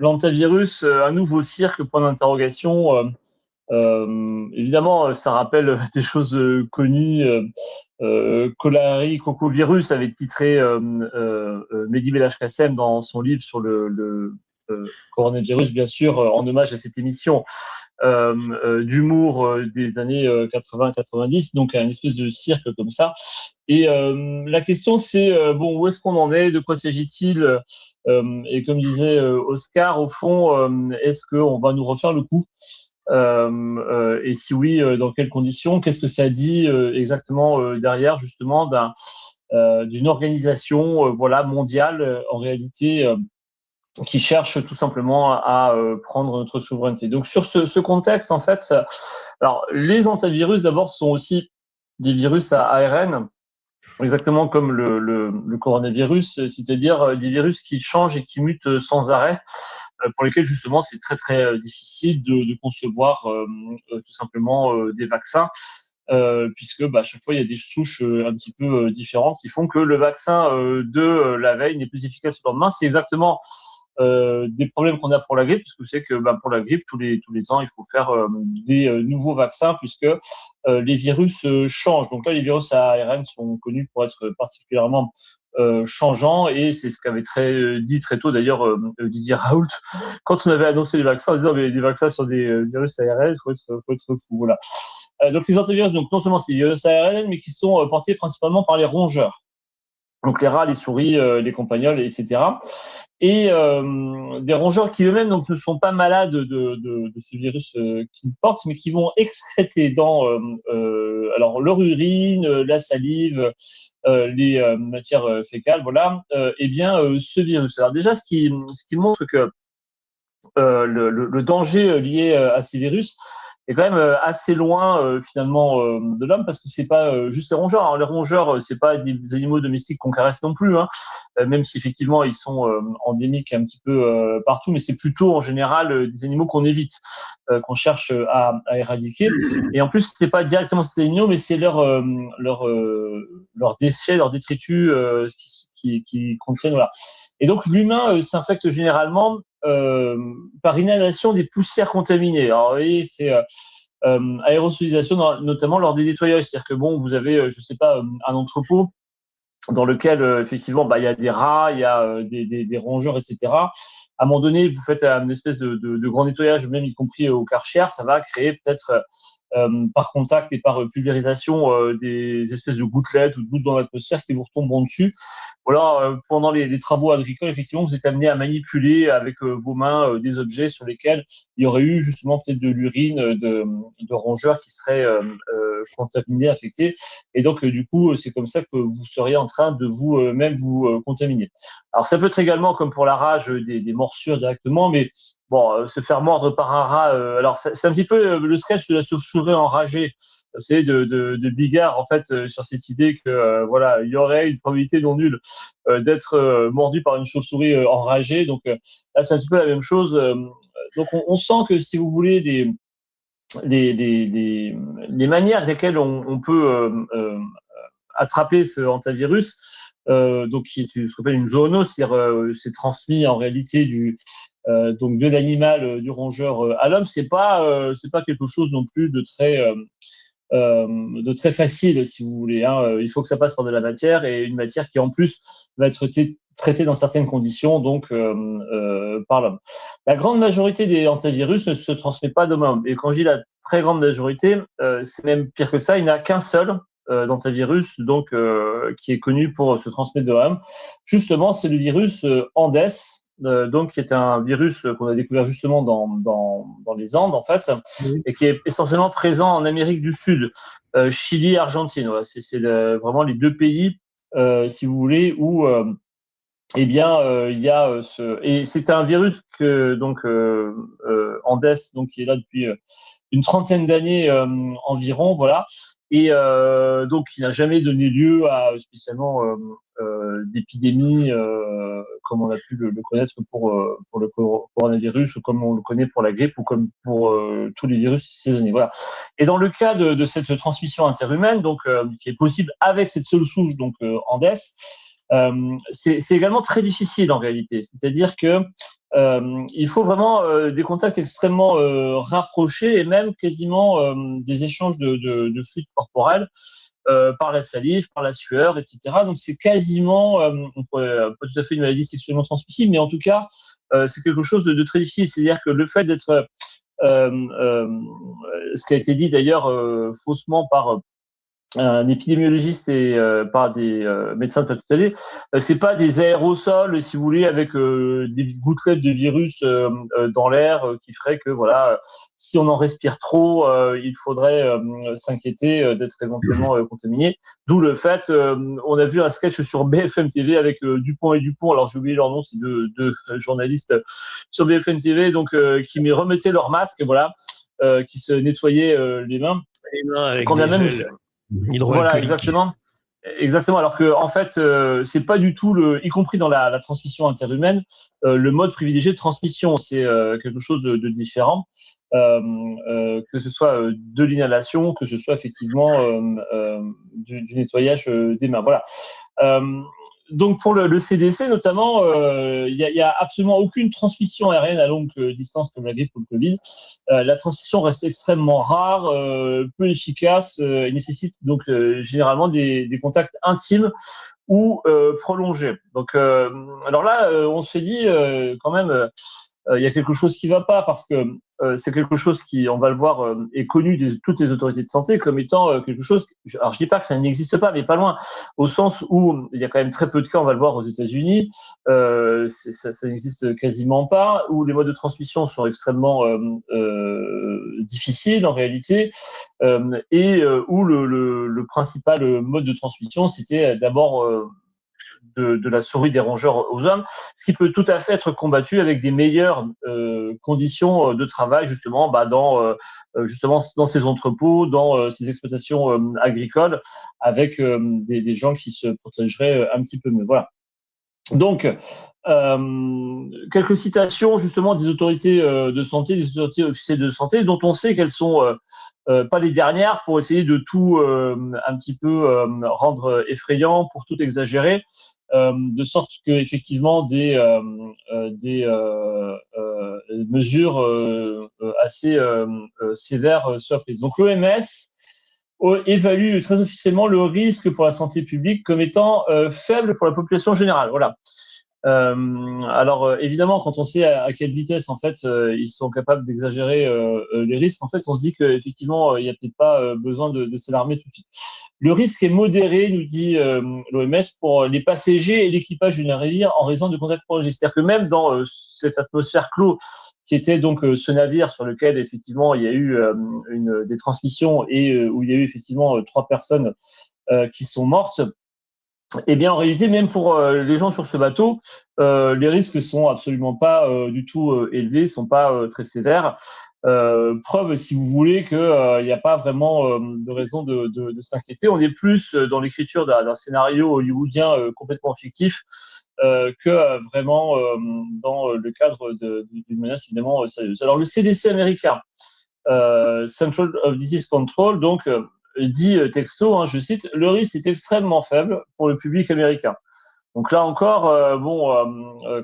l'antivirus, un nouveau cirque, point d'interrogation. Évidemment, ça rappelle des choses connues. Colari Cocovirus avait titré Mehdi Belhachkasem dans son livre sur le coronavirus, bien sûr, en hommage à cette émission d'humour des années 80-90, donc une espèce de cirque comme ça. Et la question, c'est bon, où est-ce qu'on en est, de quoi s'agit-il, et comme disait Oscar, au fond, est-ce qu'on va nous refaire le coup, et si oui, dans quelles conditions? Qu'est-ce que ça dit exactement derrière, justement, d'une organisation voilà, mondiale, en réalité, qui cherche tout simplement à prendre notre souveraineté. Donc sur ce contexte, en fait, alors les antivirus d'abord sont aussi des virus à ARN, exactement comme le coronavirus, c'est-à-dire des virus qui changent et qui mutent sans arrêt, pour lesquels justement c'est très très difficile de concevoir tout simplement des vaccins. Puisque à chaque fois il y a des souches un petit peu différentes qui font que le vaccin de la veille n'est plus efficace le lendemain. C'est exactement des problèmes qu'on a pour la grippe, parce que c'est que pour la grippe, tous les ans, il faut faire des nouveaux vaccins, puisque les virus changent. Donc là, les virus à ARN sont connus pour être particulièrement changeants, et c'est ce qu'avait dit très tôt d'ailleurs Didier Raoult quand on avait annoncé les vaccins, en disant mais des vaccins sur des virus à ARN, faut être fou. Voilà. Donc les antivirus, donc non seulement c'est des virus à ARN, mais qui sont portés principalement par les rongeurs. Donc les rats, les souris, les campagnols, etc. Et des rongeurs qui eux-mêmes donc ne sont pas malades de ce virus qu'ils portent, mais qui vont excréter dans alors leur urine, la salive, les matières fécales, voilà, et bien ce virus. Alors déjà, ce qui montre que le danger lié à ces virus est quand même assez loin finalement de l'homme, parce que c'est pas juste les rongeurs. Alors, les rongeurs, c'est pas des animaux domestiques qu'on caresse non plus, hein, même si effectivement ils sont endémiques un petit peu partout, mais c'est plutôt en général des animaux qu'on évite, qu'on cherche à éradiquer. Et en plus, c'est pas directement ces animaux, mais c'est leurs déchets, leurs détritus qui contiennent, voilà. Et donc l'humain s'infecte généralement par inhalation des poussières contaminées. Alors vous voyez, c'est aérosolisation, notamment lors des nettoyages. C'est-à-dire que bon, vous avez, je sais pas, un entrepôt dans lequel effectivement il y a des rats, il y a des rongeurs, etc. À un moment donné, vous faites une espèce de grand nettoyage, même y compris au Karcher, ça va créer peut-être par contact et par pulvérisation des espèces de gouttelettes ou de gouttes dans l'atmosphère qui vous retomberont dessus. Voilà, pendant les travaux agricoles, effectivement, vous êtes amené à manipuler avec vos mains des objets sur lesquels il y aurait eu justement peut-être de l'urine de rongeurs qui seraient contaminés, infectés. Et donc, du coup, c'est comme ça que vous seriez en train de vous-même vous contaminer. Alors, ça peut être également, comme pour la rage, des morsures directement, mais bon, se faire mordre par un rat, alors c'est un petit peu le sketch de la chauve-souris enragée, c'est de Bigard en fait sur cette idée que voilà, il y aurait une probabilité non nulle d'être mordu par une chauve-souris enragée. Donc là, c'est un petit peu la même chose. Donc on sent que si vous voulez les manières avec lesquelles on peut attraper ce hantavirus, donc qui est ce qu'on appelle une zoonose, c'est-à-dire c'est transmis en réalité donc de l'animal, du rongeur à l'homme, c'est pas quelque chose non plus de très facile, si vous voulez, hein. Il faut que ça passe par de la matière, et une matière qui en plus va être traitée dans certaines conditions, donc par l'homme. La grande majorité des antivirus ne se transmet pas d'homme à homme. Et quand je dis la très grande majorité, c'est même pire que ça. Il n'y en a qu'un seul d'antivirus, donc qui est connu pour se transmettre de l'homme. Justement, c'est le virus Andes, donc qui est un virus qu'on a découvert justement dans les Andes en fait, Oui. et qui est essentiellement présent en Amérique du Sud, Chili et Argentine. Voilà, c'est vraiment les deux pays, si vous voulez, où eh bien il y a et c'est un virus que donc Andes, donc qui est là depuis une trentaine d'années environ, voilà. Et donc, il n'a jamais donné lieu à spécialement d'épidémie comme on a pu le connaître pour le coronavirus, ou comme on le connaît pour la grippe, ou comme pour tous les virus saisonniers. Voilà. Et dans le cas de cette transmission interhumaine, donc qui est possible avec cette seule souche, donc Andes, C'est également très difficile en réalité. C'est-à-dire que il faut vraiment des contacts extrêmement rapprochés et même quasiment des échanges de fluides corporels par la salive, par la sueur, etc. Donc c'est quasiment, on pourrait pas tout à fait une maladie sexuellement transmissible, mais en tout cas, c'est quelque chose de très difficile. C'est-à-dire que le fait d'être, ce qui a été dit d'ailleurs faussement par un épidémiologiste et par des médecins de pas tout aller, c'est pas des aérosols, si vous voulez, avec des gouttelettes de virus dans l'air qui ferait que voilà, si on en respire trop, il faudrait s'inquiéter d'être éventuellement contaminé. D'où le fait, on a vu un sketch sur BFM TV avec Dupont et Dupont. Alors j'ai oublié leur nom, c'est deux journalistes sur BFM TV, donc qui me remettaient leur masque, voilà, qui se nettoyaient les mains. Les mains avec quand bien des même gels voilà, hydroalcooliques. exactement. Exactement. Alors que en fait, c'est pas du tout y compris dans la transmission interhumaine, le mode privilégié de transmission. C'est quelque chose de différent. Que ce soit de l'inhalation, que ce soit effectivement du nettoyage des mains. Voilà. Donc pour le CDC notamment, il y a absolument aucune transmission aérienne à longue distance comme la grippe ou le Covid. La transmission reste extrêmement rare, peu efficace et nécessite donc généralement des contacts intimes ou prolongés. Donc alors là, on se dit quand même il y a quelque chose qui ne va pas parce que c'est quelque chose qui, on va le voir, est connu de toutes les autorités de santé comme étant quelque chose. Alors je dis pas que ça n'existe pas, mais pas loin, au sens où il y a quand même très peu de cas. On va le voir aux États-Unis, ça n'existe quasiment pas, où les modes de transmission sont extrêmement difficiles en réalité, et où le principal mode de transmission, c'était d'abord de la souris des rongeurs aux hommes, ce qui peut tout à fait être combattu avec des meilleures conditions de travail justement dans ces entrepôts, dans ces exploitations agricoles, avec des gens qui se protégeraient un petit peu mieux. Voilà. Donc, quelques citations justement des autorités de santé, des autorités officielles de santé, dont on sait qu'elles sont pas les dernières pour essayer de tout un petit peu rendre effrayant, pour tout exagérer, de sorte que effectivement des mesures assez sévères soient prises. Donc l'OMS évalue très officiellement le risque pour la santé publique comme étant faible pour la population générale. Voilà. Alors évidemment, quand on sait à quelle vitesse en fait ils sont capables d'exagérer les risques, en fait, on se dit qu'effectivement il n'y a peut-être pas besoin de s'alarmer tout de suite. Le risque est modéré, nous dit l'OMS, pour les passagers et l'équipage du navire en raison de contacts prolongés. C'est-à-dire que même dans cette atmosphère clos qui était donc ce navire sur lequel effectivement il y a eu des transmissions et où il y a eu effectivement 3 personnes qui sont mortes. Eh bien, en réalité, même pour les gens sur ce bateau, les risques sont absolument pas du tout élevés, sont pas très sévères. Preuve, si vous voulez, qu'il n'y a pas vraiment de raison de s'inquiéter. On est plus dans l'écriture d'un scénario hollywoodien complètement fictif que vraiment dans le cadre d'une menace évidemment sérieuse. Alors, le CDC américain, Central of Disease Control, donc dit texto, hein, je cite, le risque est extrêmement faible pour le public américain. Donc là encore,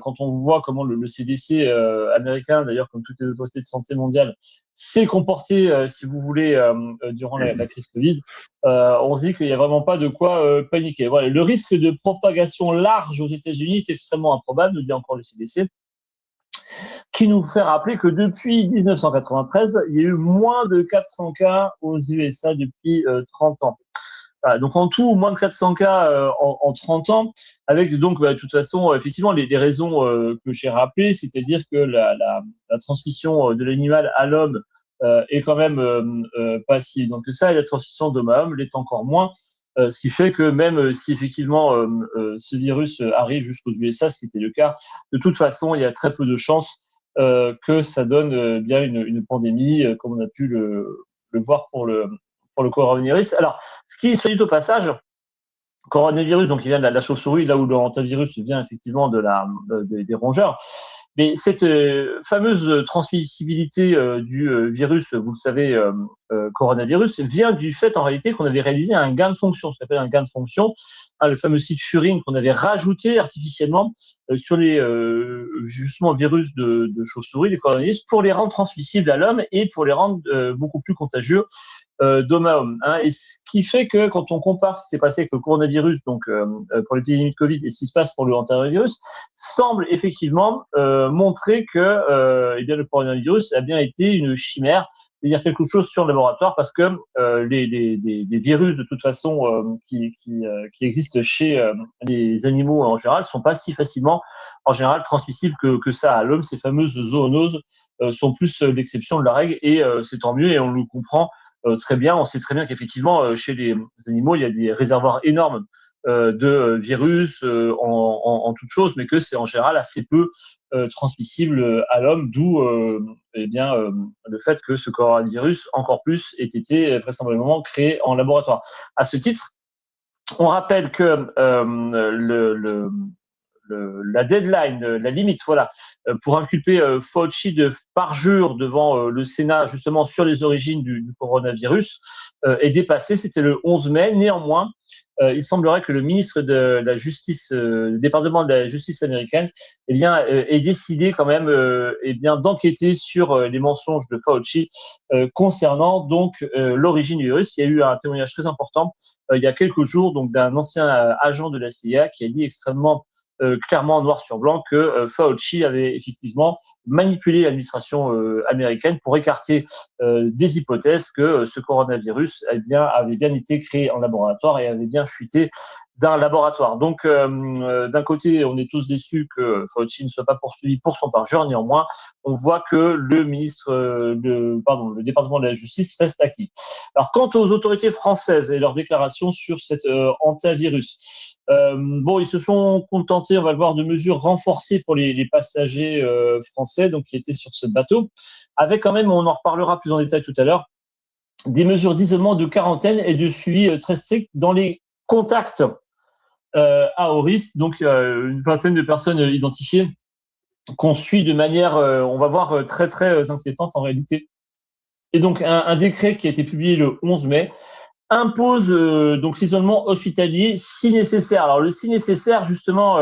quand on voit comment le CDC américain, d'ailleurs comme toutes les autorités de santé mondiales, s'est comporté, si vous voulez, durant la crise Covid, on se dit qu'il n'y a vraiment pas de quoi paniquer. Voilà, le risque de propagation large aux États-Unis est extrêmement improbable, nous dit encore le CDC, qui nous fait rappeler que depuis 1993, il y a eu moins de 400 cas aux USA depuis 30 ans. Voilà, donc en tout, moins de 400 cas en 30 ans, avec donc de toute façon, effectivement, les raisons que j'ai rappelées, c'est-à-dire que la transmission de l'animal à l'homme est quand même passive. Donc ça, et la transmission d'homme à homme l'est encore moins. Ce qui fait que même si effectivement ce virus arrive jusqu'aux USA, ce qui était le cas, de toute façon, il y a très peu de chances que ça donne bien une pandémie, comme on a pu le voir pour le coronavirus. Alors, ce qui est soit dit au passage, coronavirus, donc il vient de la chauve-souris, là où le hantavirus vient effectivement des rongeurs. Mais cette fameuse transmissibilité du virus, vous le savez, coronavirus, vient du fait en réalité qu'on avait réalisé un gain de fonction, ce qu'on appelle un gain de fonction, le fameux site Furing qu'on avait rajouté artificiellement sur les justement virus de chauve-souris, les coronavirus, pour les rendre transmissibles à l'homme et pour les rendre beaucoup plus contagieux d'homme à homme. Hein. Et ce qui fait que quand on compare ce qui s'est passé avec le coronavirus, donc pour l'épidémie de Covid, et ce qui se passe pour le hantavirus, semble effectivement montrer que eh bien, le coronavirus a bien été une chimère, c'est-à-dire quelque chose sur le laboratoire, parce que les virus de toute façon qui existent chez les animaux en général sont pas si facilement en général transmissibles que ça à l'homme. Ces fameuses zoonoses sont plus l'exception de la règle, et c'est tant mieux, et on le comprend très bien. On sait très bien qu'effectivement, chez les animaux, il y a des réservoirs énormes de virus en toute chose, mais que c'est en général assez peu transmissible à l'homme, d'où eh bien, le fait que ce coronavirus, encore plus, ait été vraisemblablement créé en laboratoire. À ce titre, on rappelle que la deadline, la limite, voilà, pour inculper Fauci de parjure devant le Sénat, justement sur les origines du coronavirus, est dépassée. C'était le 11 mai. Néanmoins, il semblerait que le ministre de la Justice, le département de la Justice américaine, eh bien, ait décidé quand même, eh bien, d'enquêter sur les mensonges de Fauci concernant donc l'origine du virus. Il y a eu un témoignage très important il y a quelques jours, donc d'un ancien agent de la CIA qui a dit extrêmement clairement noir sur blanc que Fauci avait effectivement manipulé l'administration américaine pour écarter des hypothèses que ce coronavirus avait bien été créé en laboratoire et avait bien fuité d'un laboratoire. Donc, d'un côté, on est tous déçus que Fauci ne soit pas poursuivi pour son parjure. Néanmoins, on voit que le département de la justice reste actif. Alors, quant aux autorités françaises et leurs déclarations sur cet hantavirus, bon, ils se sont contentés, on va le voir, de mesures renforcées pour les passagers français, donc qui étaient sur ce bateau, avec quand même, on en reparlera plus en détail tout à l'heure, des mesures d'isolement, de quarantaine et de suivi très strict dans les contacts à haut risque. Donc, une vingtaine de personnes identifiées qu'on suit de manière, on va voir, très très inquiétante en réalité. Et donc, un décret qui a été publié le 11 mai impose donc l'isolement hospitalier si nécessaire. Alors le si nécessaire, justement,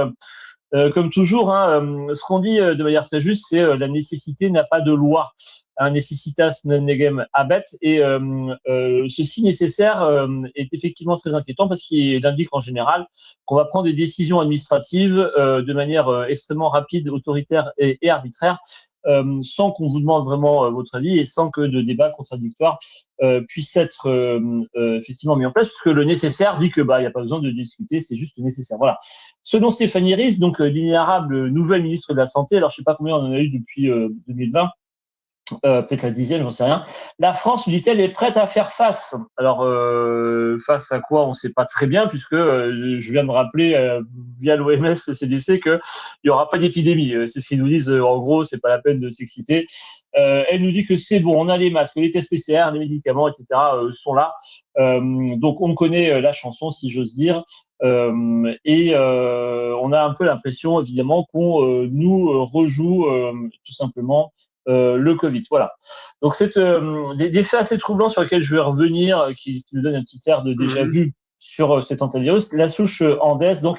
comme toujours, hein, ce qu'on dit de manière très juste, c'est la nécessité n'a pas de loi. Un necessitas non negem habet, et ce si nécessaire est effectivement très inquiétant parce qu'il indique en général qu'on va prendre des décisions administratives de manière extrêmement rapide, autoritaire et arbitraire, sans qu'on vous demande vraiment votre avis et sans que de débats contradictoires puissent être effectivement mis en place, puisque le nécessaire dit que il y a pas besoin de discuter, c'est juste nécessaire. Voilà. Selon Stéphanie Ries, donc l'inénarrable nouvelle ministre de la Santé, alors je sais pas combien on en a eu depuis 2020. Peut-être la 10e, j'en sais rien. La France, lui dit-elle, est prête à faire face. Alors, face à quoi, on ne sait pas très bien, puisque je viens de rappeler via l'OMS, le CDC, qu'il n'y aura pas d'épidémie. C'est ce qu'ils nous disent. En gros, c'est pas la peine de s'exciter. Elle nous dit que c'est bon, on a les masques, les tests PCR, les médicaments, etc. Sont là. Donc, on connaît la chanson, si j'ose dire. Et on a un peu l'impression, évidemment, qu'on nous rejoue tout simplement le Covid. Voilà. Donc, c'est des faits assez troublants sur lesquels je vais revenir, qui nous donnent un petit air de déjà vu sur cet hantavirus. La souche Andes, donc,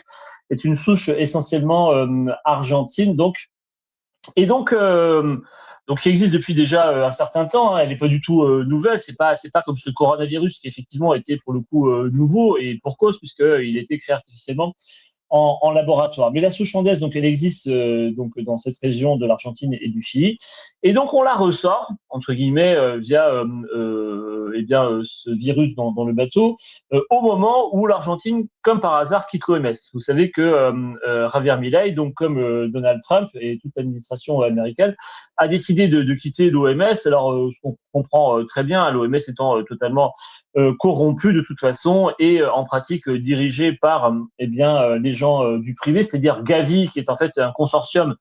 est une souche essentiellement argentine, donc, et donc qui existe depuis déjà un certain temps. Hein. Elle n'est pas du tout nouvelle. C'est pas comme ce coronavirus qui effectivement était pour le coup nouveau, et pour cause, puisqu'il a été créé artificiellement en laboratoire. Mais la souche andaise, donc, elle existe donc dans cette région de l'Argentine et du Chili. Et donc, on la ressort, entre guillemets, via ce virus dans le bateau, au moment où l'Argentine, comme par hasard, quitte l'OMS. Vous savez que Javier Milei, donc comme Donald Trump et toute l'administration américaine, a décidé de quitter l'OMS. Alors, ce qu'on comprend très bien, l'OMS étant totalement corrompu de toute façon et en pratique dirigé par les gens du privé, c'est-à-dire Gavi, qui est en fait un consortium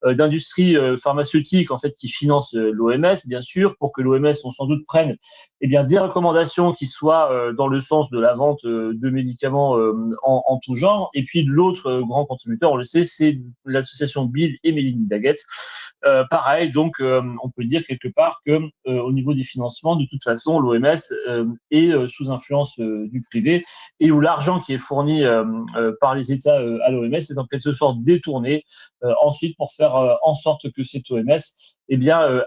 d'industrie pharmaceutique en fait qui finance l'OMS, bien sûr, pour que l'OMS on sans doute prenne des recommandations qui soient dans le sens de la vente de médicaments en tout genre. Et puis l'autre grand contributeur, on le sait, c'est l'association Bill et Melinda Gates. Pareil, donc on peut dire quelque part que au niveau des financements, de toute façon, l'OMS est sous influence du privé et où l'argent qui est fourni par les États à l'OMS est en quelque sorte détourné ensuite pour faire en sorte que cette OMS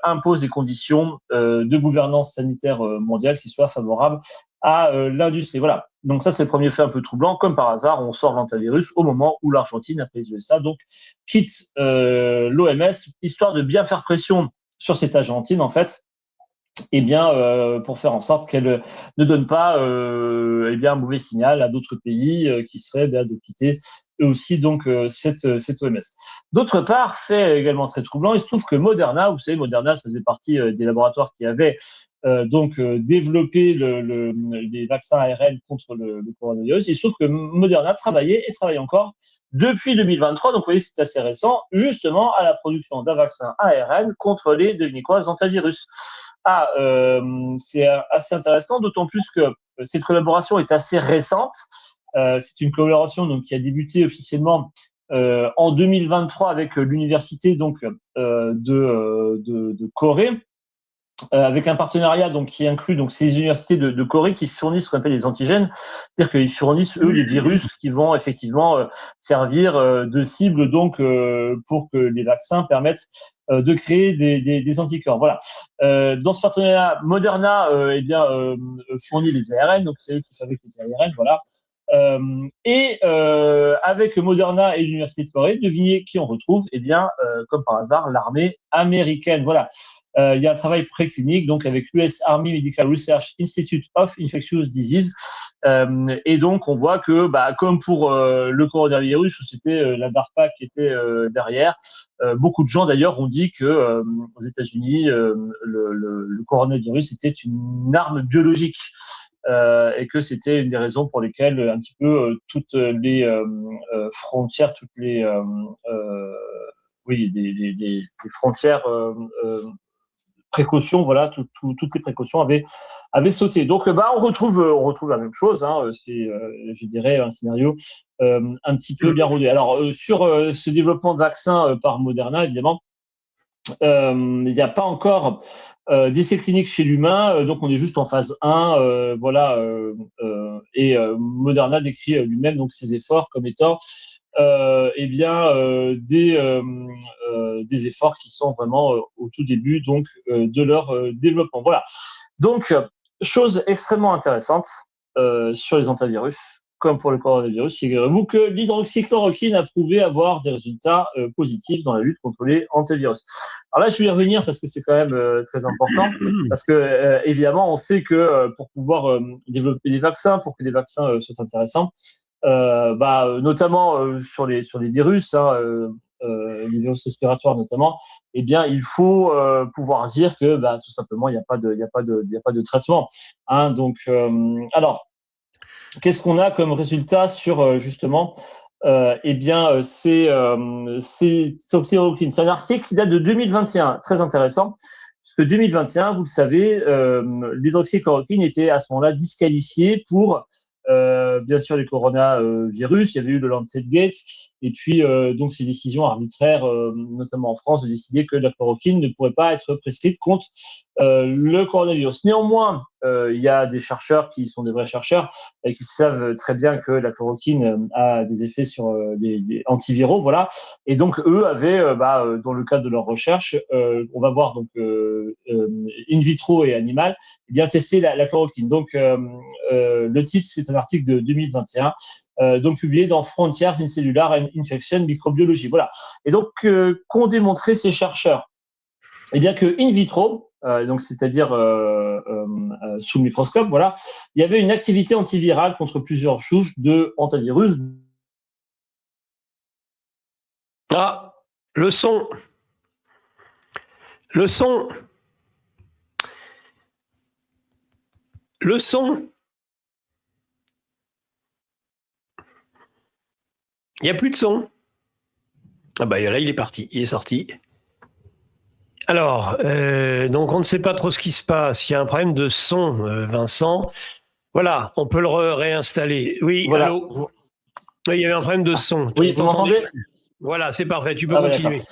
impose des conditions de gouvernance sanitaire mondiale qui soient favorables à l'industrie. Voilà. Donc ça, c'est le premier fait un peu troublant. Comme par hasard, on sort l'antivirus au moment où l'Argentine, après les USA, donc quitte l'OMS, histoire de bien faire pression sur cette Argentine, en fait, pour faire en sorte qu'elle ne donne pas un mauvais signal à d'autres pays qui seraient de quitter eux aussi donc cette OMS. D'autre part, fait également très troublant, il se trouve que Moderna, vous savez, Moderna, ça faisait partie des laboratoires qui avaient développé les vaccins ARN contre le coronavirus. Il se trouve que Moderna travaillait et travaille encore depuis 2023, donc vous voyez, c'est assez récent, justement à la production d'un vaccin ARN contre les, devinez quoi, antivirus. C'est assez intéressant, d'autant plus que cette collaboration est assez récente. C'est une collaboration donc, qui a débuté officiellement en 2023 avec l'université donc, de Corée, avec un partenariat donc, qui inclut donc, ces universités de Corée qui fournissent ce qu'on appelle les antigènes, c'est-à-dire qu'ils fournissent, eux, les virus qui vont effectivement servir de cible donc, pour que les vaccins permettent de créer des anticorps. Voilà. Dans ce partenariat, Moderna fournit les ARN, donc c'est eux qui fabriquent les ARN, voilà. Avec Moderna et l'Université de Corée, devinez qui on retrouve? Comme par hasard, l'armée américaine. Voilà. Il y a un travail préclinique donc avec l'US Army Medical Research Institute of Infectious Disease. Et donc, on voit que, comme pour le coronavirus, où c'était la DARPA qui était derrière, beaucoup de gens d'ailleurs ont dit que aux États-Unis, le coronavirus était une arme biologique. Et que c'était une des raisons pour lesquelles un petit peu toutes les frontières, toutes les les frontières précautions, voilà, toutes les précautions avaient sauté. Donc, on retrouve la même chose. Hein, c'est, je dirais, un scénario un petit peu bien rodé. Alors, sur ce développement de vaccins par Moderna, évidemment, il n'y a pas encore d'essais cliniques chez l'humain, donc on est juste en phase 1, Moderna décrit lui-même donc ses efforts comme étant des efforts qui sont vraiment au tout début donc de leur développement. Voilà. Donc, chose extrêmement intéressante sur les antivirus, comme pour le coronavirus, figurez-vous que l'hydroxychloroquine a prouvé avoir des résultats positifs dans la lutte contre les antivirus. Alors là, je vais y revenir parce que c'est quand même très important, parce que évidemment, on sait que pour pouvoir développer des vaccins, pour que les vaccins soient intéressants, notamment sur les virus, les virus respiratoires notamment, il faut pouvoir dire que tout simplement il n'y a pas de traitement. Hein, donc alors qu'est-ce qu'on a comme résultat sur justement c'est oxychloroquine. C'est un article qui date de 2021, très intéressant, parce que 2021, vous le savez, l'hydroxychloroquine était à ce moment-là disqualifiée pour bien sûr les coronavirus. Il y avait eu le Lancet Gate, et puis donc ces décisions arbitraires, notamment en France, de décider que la chloroquine ne pourrait pas être prescrite contre le coronavirus. Néanmoins, il y a des chercheurs qui sont des vrais chercheurs et qui savent très bien que la chloroquine a des effets sur les antiviraux, voilà. Et donc eux avaient, dans le cadre de leur recherche, on va voir donc in vitro et animal, testé la chloroquine. Donc le titre, c'est un article de 2021. Donc publié dans Frontiers in Cellular and Infection Microbiology. Voilà. Et donc, qu'ont démontré ces chercheurs? Que in vitro, donc c'est-à-dire sous le microscope, voilà, il y avait une activité antivirale contre plusieurs souches de antivirus. Ah, le son. Le son. Le son. Il n'y a plus de son. Ah bah là, il est parti, il est sorti. Alors, donc on ne sait pas trop ce qui se passe. Il y a un problème de son, Vincent. Voilà, on peut le réinstaller. Oui, Voilà. allô? Oui, il y avait un problème de son. Oui, On vous t'entendait m'entendez? plus. Voilà, c'est parfait, tu peux Ah, bah, d'accord. continuer.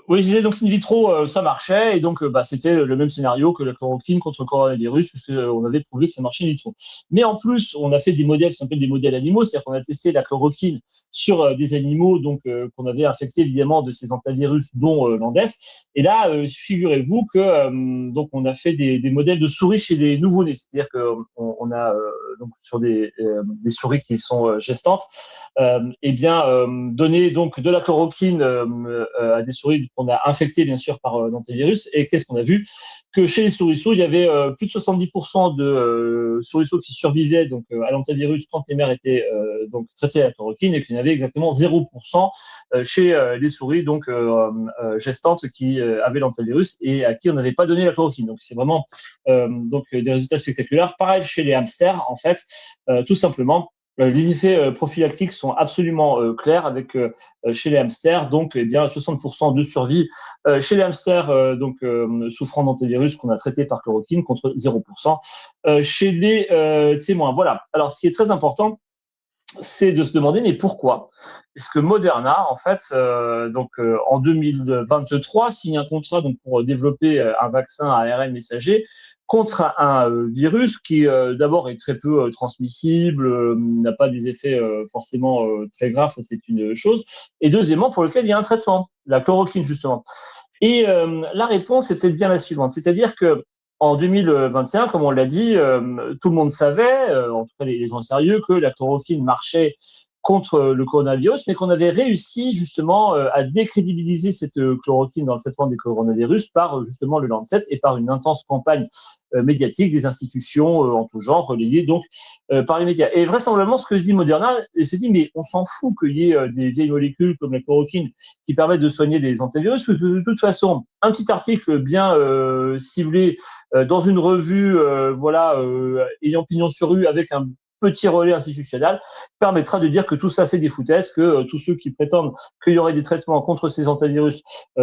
Oui, je disais donc in vitro, ça marchait et donc c'était le même scénario que la chloroquine contre le coronavirus puisque on avait prouvé que ça marchait in vitro. Mais en plus, on a fait des modèles, ce qu'on appelle des modèles animaux, c'est-à-dire qu'on a testé la chloroquine sur des animaux donc qu'on avait infectés évidemment de ces antivirus dont l'Andes. Et là, figurez-vous que donc on a fait des modèles de souris chez les nouveau-nés, c'est-à-dire qu'on a donc sur des souris qui sont gestantes, donné donc de la chloroquine à des souris qu'on a infectées bien sûr par l'antivirus. Et qu'est-ce qu'on a vu? Que chez les souriceaux, il y avait plus de 70% de souriceaux qui survivaient donc à l'antivirus quand les mères étaient donc traitées à la chloroquine, et qu'il y en avait exactement 0% chez les souris donc gestantes qui avaient l'antivirus et à qui on n'avait pas donné la chloroquine. Donc c'est vraiment donc des résultats spectaculaires. Pareil chez les hamsters en fait, tout simplement. Les effets prophylactiques sont absolument clairs avec chez les hamsters, donc eh bien 60% de survie chez les hamsters souffrant d'antivirus qu'on a traité par chloroquine contre 0% chez les témoins. Voilà. Alors ce qui est très important, c'est de se demander mais pourquoi est-ce que Moderna en fait en 2023 signe un contrat donc pour développer un vaccin à ARN messager contre un virus qui d'abord est très peu transmissible, n'a pas des effets forcément très graves, ça c'est une chose, et deuxièmement pour lequel il y a un traitement, la chloroquine justement. Et la réponse était bien la suivante, c'est-à-dire que en 2021, comme on l'a dit, tout le monde savait, en tout cas les gens sérieux, que la chloroquine marchait contre le coronavirus, mais qu'on avait réussi justement à décrédibiliser cette chloroquine dans le traitement des coronavirus par justement le Lancet et par une intense campagne médiatique des institutions en tout genre relayées donc par les médias. Et vraisemblablement, ce que se dit Moderna, il se dit mais on s'en fout qu'il y ait des vieilles molécules comme la chloroquine qui permettent de soigner des antivirus, parce que de toute façon, un petit article bien ciblé dans une revue ayant pignon sur rue avec un petit relais institutionnel permettra de dire que tout ça c'est des foutaises, que tous ceux qui prétendent qu'il y aurait des traitements contre ces antivirus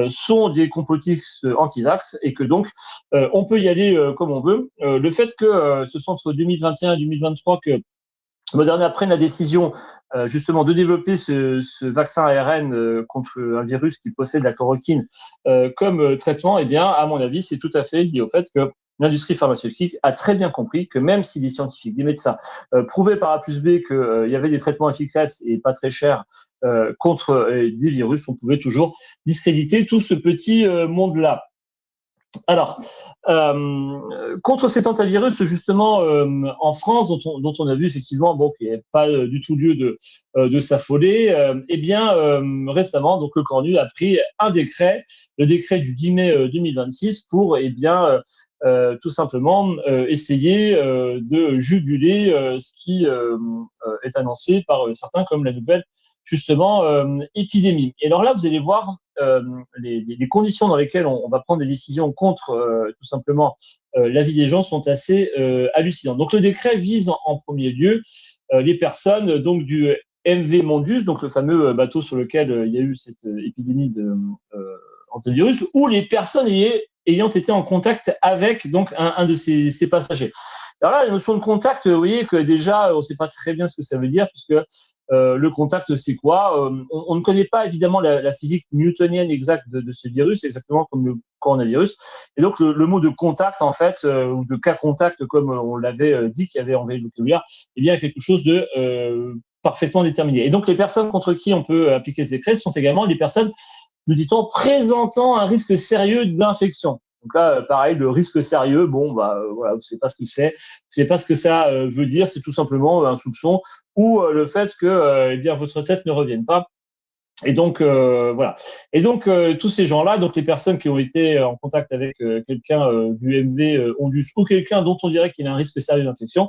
sont des complotistes anti-vax, et que donc on peut y aller comme on veut. Le fait que ce soit entre 2021 et 2023 que Moderna prenne la décision justement de développer ce vaccin ARN contre un virus qui possède la chloroquine comme traitement, eh bien, à mon avis, c'est tout à fait lié au fait que l'industrie pharmaceutique a très bien compris que même si des scientifiques, des médecins prouvaient par A plus B qu'il y avait des traitements efficaces et pas très chers contre des virus, on pouvait toujours discréditer tout ce petit monde-là. Alors, contre cet antivirus, justement, en France, dont on a vu effectivement qu'il n'y avait pas du tout lieu de s'affoler, récemment, donc le Cornu a pris un décret, le décret du 10 mai 2026, pour tout simplement essayer de juguler ce qui est annoncé par certains comme la nouvelle justement épidémie. Et alors là, vous allez voir les conditions dans lesquelles on va prendre des décisions contre tout simplement la vie des gens sont assez hallucinantes. Donc le décret vise en premier lieu les personnes donc du MV Mondus, donc le fameux bateau sur lequel il y a eu cette épidémie de antivirus, ou les personnes ayant été en contact avec donc un de ces passagers. Alors là, la notion de contact, vous voyez que déjà, on ne sait pas très bien ce que ça veut dire, puisque le contact, c'est quoi? On ne connaît pas évidemment la physique newtonienne exacte de ce virus, exactement comme le coronavirus. Et donc, le mot de contact, en fait, ou de cas contact, comme on l'avait dit, qui avait envahi le vocabulaire, eh bien, quelque chose de parfaitement déterminé. Et donc, les personnes contre qui on peut appliquer ce décret sont également les personnes, nous dit-on, présentant un risque sérieux d'infection. Donc là, pareil, le risque sérieux, voilà, vous ne savez pas ce que c'est, vous ne savez pas ce que ça veut dire, c'est tout simplement un soupçon ou le fait que votre tête ne revienne pas. Et donc voilà. Et donc tous ces gens-là, donc les personnes qui ont été en contact avec quelqu'un du MV Ondus ou quelqu'un dont on dirait qu'il a un risque sérieux d'infection,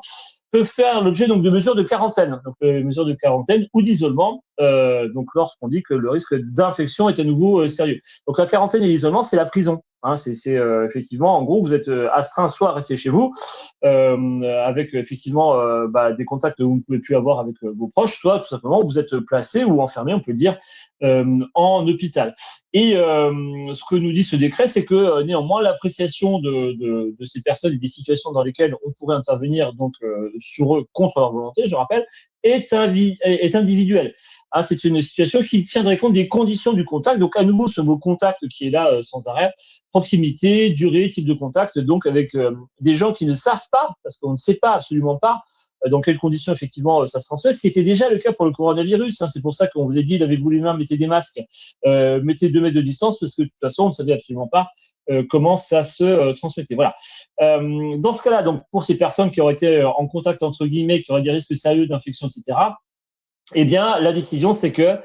peuvent faire l'objet donc de mesures de quarantaine, donc mesures de quarantaine ou d'isolement, donc lorsqu'on dit que le risque d'infection est à nouveau sérieux. Donc la quarantaine et l'isolement, c'est la prison. Hein, c'est effectivement, en gros, vous êtes astreint soit à rester chez vous, avec effectivement des contacts que vous ne pouvez plus avoir avec vos proches, soit tout simplement vous êtes placé ou enfermé, on peut le dire, en hôpital. Et ce que nous dit ce décret, c'est que néanmoins l'appréciation de ces personnes et des situations dans lesquelles on pourrait intervenir donc sur eux contre leur volonté, je rappelle, est individuelle. Ah, c'est une situation qui tiendrait compte des conditions du contact. Donc à nouveau ce mot contact qui est là sans arrêt. Proximité, durée, type de contact, donc avec des gens qui ne savent pas, parce qu'on ne sait pas, absolument pas, dans quelles conditions effectivement ça se transmet, ce qui était déjà le cas pour le coronavirus. Hein. C'est pour ça qu'on vous a dit, lavez-vous les mains, mettez des masques, mettez 2 mètres de distance, parce que de toute façon, on ne savait absolument pas comment ça se transmettait. Voilà. Dans ce cas-là, donc pour ces personnes qui auraient été en contact, entre guillemets, qui auraient des risques sérieux d'infection, etc., eh bien, la décision, c'est que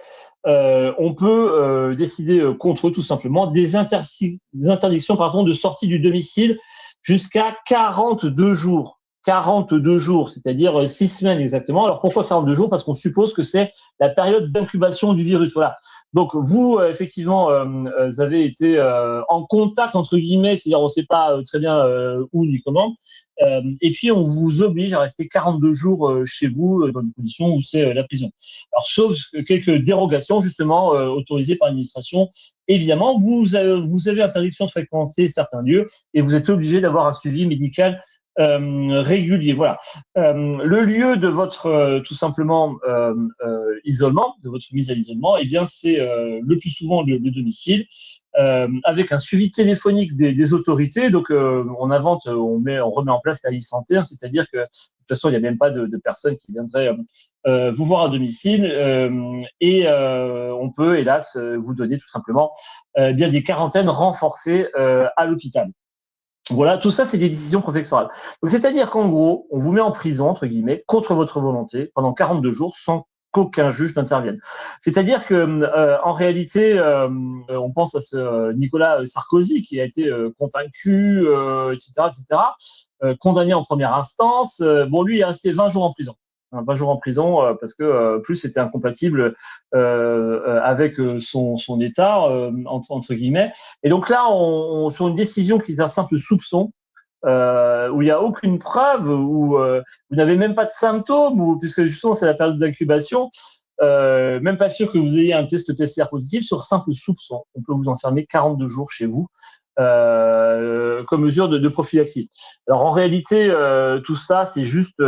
on peut décider contre eux tout simplement des interdictions de sortie du domicile jusqu'à 42 jours. 42 jours, c'est-à-dire 6 semaines exactement. Alors pourquoi 42 jours? Parce qu'on suppose que c'est la période d'incubation du virus. Voilà. Donc vous, effectivement, vous avez été en contact, entre guillemets, c'est-à-dire on ne sait pas très bien où ni comment. Et puis on vous oblige à rester 42 jours chez vous dans des conditions où c'est la prison. Alors sauf quelques dérogations justement autorisées par l'administration. Évidemment, vous avez interdiction de fréquenter certains lieux et vous êtes obligé d'avoir un suivi médical régulier. Voilà. Le lieu de votre tout simplement isolement, de votre mise à l'isolement, eh bien c'est le plus souvent le domicile, avec un suivi téléphonique des autorités. Donc on remet en place la liste sanitaire, c'est-à-dire que de toute façon il n'y a même pas de personnes qui viendraient vous voir à domicile et on peut hélas vous donner tout simplement bien des quarantaines renforcées à l'hôpital. Voilà, tout ça, c'est des décisions préfectorales. Donc, c'est-à-dire qu'en gros, on vous met en prison, entre guillemets, contre votre volonté, pendant 42 jours, sans qu'aucun juge n'intervienne. C'est-à-dire que, en réalité, on pense à ce Nicolas Sarkozy qui a été convaincu, etc., etc., condamné en première instance. Bon, lui, il est resté 20 jours en prison. 20 jours en prison parce que plus c'était incompatible avec son état entre guillemets. Et donc là, on sur une décision qui est un simple soupçon, où il n'y a aucune preuve, où vous n'avez même pas de symptômes, ou puisque justement c'est la période d'incubation, même pas sûr que vous ayez un test PCR positif, sur simple soupçon, on peut vous enfermer 42 jours chez vous. Comme mesure de prophylaxie. Alors en réalité, tout ça, c'est juste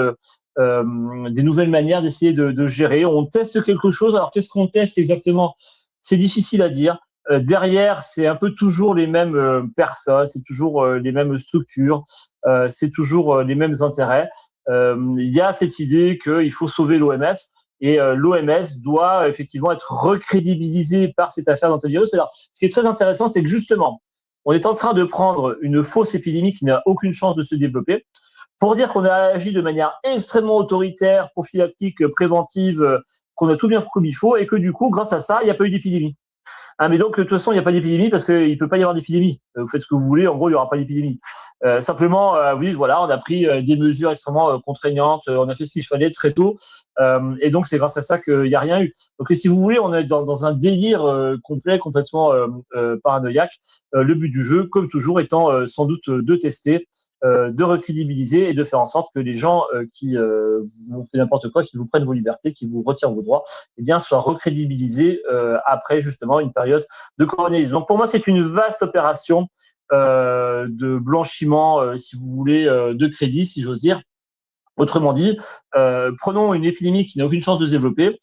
des nouvelles manières d'essayer de gérer. On teste quelque chose. Alors qu'est-ce qu'on teste exactement? C'est difficile à dire. Derrière, c'est un peu toujours les mêmes personnes, c'est toujours les mêmes structures, c'est toujours les mêmes intérêts. Il y a cette idée qu'il faut sauver l'OMS et l'OMS doit effectivement être recrédibilisée par cette affaire d'antivirus. Alors, ce qui est très intéressant, c'est que justement, on est en train de prendre une fausse épidémie qui n'a aucune chance de se développer pour dire qu'on a agi de manière extrêmement autoritaire, prophylactique, préventive, qu'on a tout bien fait comme il faut et que du coup, grâce à ça, il n'y a pas eu d'épidémie. Ah, mais donc, de toute façon, il n'y a pas d'épidémie parce qu'il ne peut pas y avoir d'épidémie. Vous faites ce que vous voulez, en gros, il n'y aura pas d'épidémie. Simplement, oui, voilà, on a pris des mesures extrêmement contraignantes, on a fait ce qu'il fallait très tôt, et donc c'est grâce à ça qu'il n'y a rien eu. Donc, si vous voulez, on est dans un délire complet, complètement paranoïaque. Le but du jeu, comme toujours, étant sans doute de tester, de recrédibiliser et de faire en sorte que les gens qui vous fait n'importe quoi, qui vous prennent vos libertés, qui vous retirent vos droits, eh bien, soient recrédibilisés après justement une période de coronavirus. Donc pour moi, c'est une vaste opération de blanchiment, si vous voulez, de crédit, si j'ose dire. Autrement dit, prenons une épidémie qui n'a aucune chance de se développer,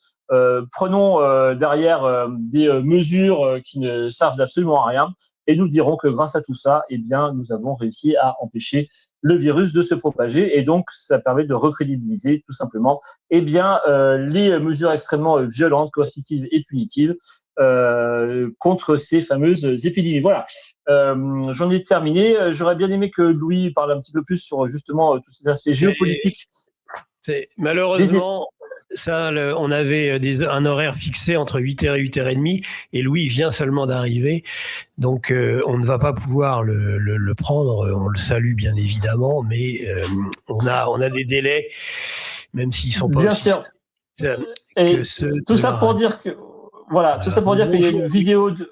prenons derrière des mesures qui ne servent absolument à rien, et nous dirons que grâce à tout ça, eh bien, nous avons réussi à empêcher le virus de se propager, et donc ça permet de recrédibiliser tout simplement, eh bien, les mesures extrêmement violentes, coercitives et punitives contre ces fameuses épidémies. Voilà. J'en ai terminé. J'aurais bien aimé que Louis parle un petit peu plus sur justement tous ces aspects géopolitiques. Malheureusement, on avait un horaire fixé entre 8h et 8h30 et Louis vient seulement d'arriver. Donc, on ne va pas pouvoir le prendre. On le salue bien évidemment, mais on a des délais, même s'ils sont pas bien aussi sûr. Et tout ça pour dire que voilà, tout ça pour dire qu'il y a une vidéo de...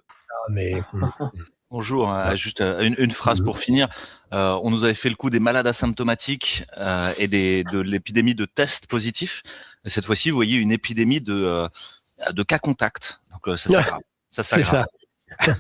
Bonjour, juste une phrase pour finir. On nous avait fait le coup des malades asymptomatiques et de l'épidémie de tests positifs. Et cette fois-ci, vous voyez une épidémie de cas contacts. Donc ça, c'est grave. Ça, c'est grave. Ça.